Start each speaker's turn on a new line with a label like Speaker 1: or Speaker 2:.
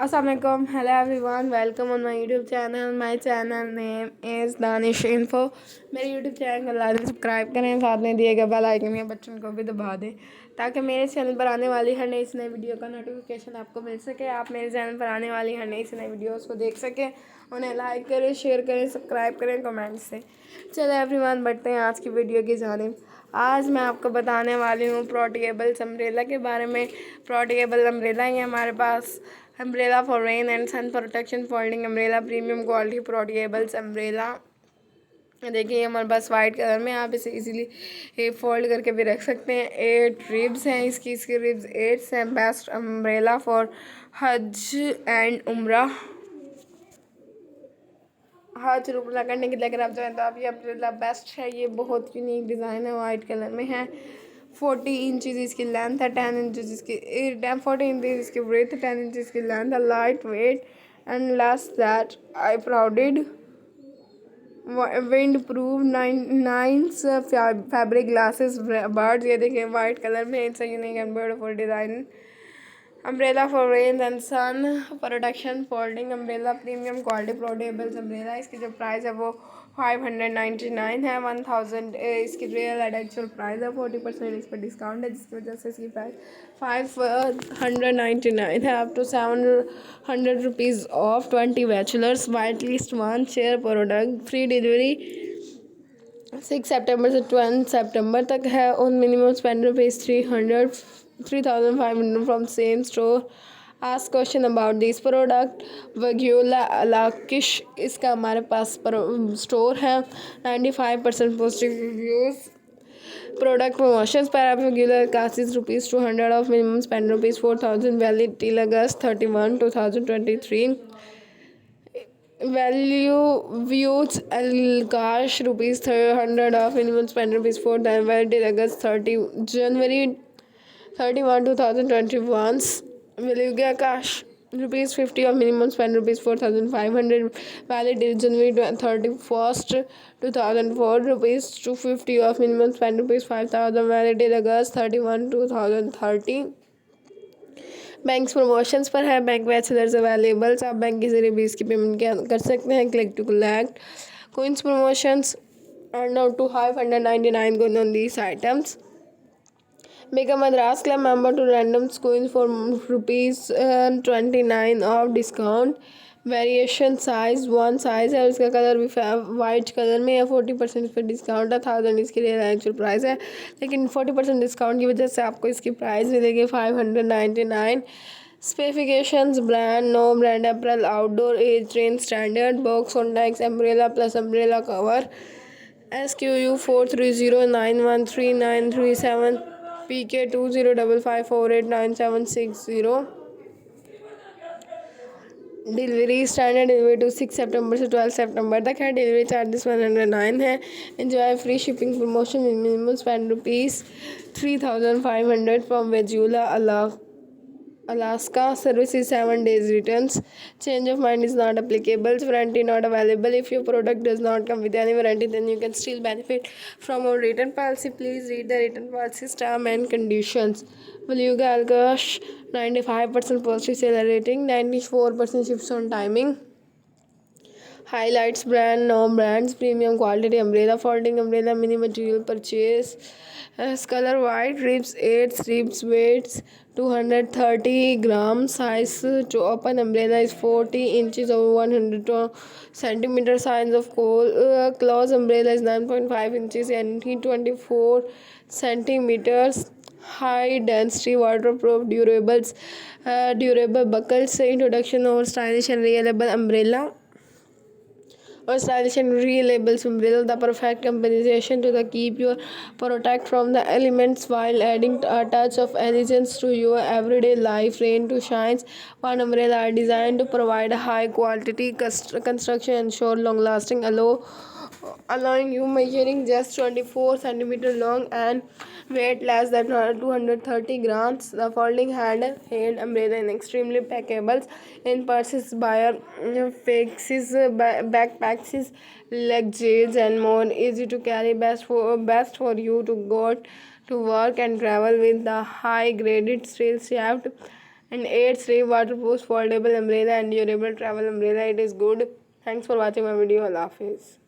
Speaker 1: Assalamualaikum, hello everyone, welcome on my YouTube channel. My channel name is Danish Info. मेरे YouTube channel को like subscribe करें, साथ में दिए गए बेल आइकन या बटन को भी दबा दें ताकि मेरे चैनल पर आने वाली हर नई नई वीडियो का नोटिफिकेशन आपको मिल सके। आप मेरे चैनल पर आने वाली हर नई नई वीडियोस को देख सकें, उन्हें लाइक करें, शेयर करें, सब्सक्राइब करें, कमेंट से। चलो एवरीवन, बढ़ते हैं आज की वीडियो की जानिब। आज मैं आपको बताने वाली हूँ पोर्टेबल अम्ब्रेला के बारे में। पोर्टेबल अम्ब्रेला ये हमारे पास umbrella for rain and sun protection folding umbrella premium quality portables umbrella. देखिए हमारे पास वाइट कलर में, आप इसे इजीली फोल्ड करके भी रख सकते हैं। 8 रिब्स हैं इसकी रिब्स 8 हैं। बेस्ट अम्ब्रेला फॉर हज एंड उम्रा। हज उम्रा करने के लिए अगर आप चाहें तो आप ये अम्ब्रेला बेस्ट है। ये बहुत यूनिक डिज़ाइन है, वाइट कलर में है। 40 इंचज़ इसकी लेंथ है, 10 इंचज़ इसकी 40 इंचज़ इसकी ब्रेथ, 10 इंचज़ इसकी लेंथ है। Light weight and less that I provided wind proof 9 fabric glasses birds. ये देखिए वाइट कलर में, it's unique and beautiful design. Umbrella for rain and sun protection folding umbrella premium quality portables umbrella. इसकी जो price है वो 599 है। 1000 इसकी real and actual price है। 40% इस पर डिस्काउंट है, जिसकी वजह से इसकी प्राइस 599 है। Up to 700 rupees off 20 bachelors white list 1 share product. Free delivery 6 सितंबर से 12 सितंबर तक है। On minimum spend rupees 3,500 from same store. Ask question about this product वग्यूला अलाकिश। इसका हमारे पास स्टोर है। 95% पॉजिटिव रिव्यूज़। प्रोडक्ट प्रमोशंस पर आप वग्यूला कासिस rupees 200 off minimum spend rupees 4000 valid till August 31 2023। Value views अलकाश rupees 300 off minimum spend rupees 4000 valid till August 30 January 31 2021। Value गया cash rupees 50 of minimum spend rupees 4500 valid till January 31st 2004 rupees 250 of minimum spend rupees 5000 valid till August 31 2030। Banks promotions पर है। Bank bachelors availables, आप bank के जरिए भी इसकी payment कर सकते हैं। Click to collect coins promotions earn out to 599 going on these items. Become a Madras Club member to random coins for rupees 29 of discount. Variation size 1 size है और इसका कलर भी वाइट कलर में है। 40% इस पर डिस्काउंट है। 1000 इसकी रियल एक्चुअल प्राइस है, लेकिन 40% डिस्काउंट की वजह से आपको इसकी प्राइस मिलेगी 599। Specifications brand no brand April outdoor age range standard box on tax umbrella plus umbrella cover SQU 430913937 PK 2055489760। Delivery standard delivery to 6 सितंबर से 12 सितंबर तक है। डिलीवरी चार्जेस 109 है। Enjoy free shipping promotion in minimum spend rupees 3500 from वेजुला Alaska. Service is 7 days returns. Change of mind is not applicable. Warranty not available. If your product does not come with any warranty, then you can still benefit from our return policy. Please read the return policy terms and conditions. Beluga Algosh 95% positive seller rating, 94% ships on timing. Highlights brand no brands premium quality umbrella folding umbrella mini material purchase color white ribs 8 ribs weights 230 grams size to open umbrella is 40 inches over 100 centimeter size of close umbrella is 9.5 inches and 24 centimeters. High density waterproof durable buckles. Introduction of stylish and reliable umbrella or stylish and reliable umbrella, the perfect combination to the keep your protect from the elements while adding a touch of elegance to your everyday life. Rain to shines, one umbrella are designed to provide a high quality construction and ensure long lasting allowing you measuring just 24 centimeter long and weight less than 230 grams. The folding hand umbrella is extremely packable in purses, faces, backpacks, luggage and more. Easy to carry, best for you to go to work and travel with the high graded steel shaft And 8 sleeve waterproof foldable umbrella and durable travel umbrella. It is good. Thanks for watching my video. Allah Hafiz.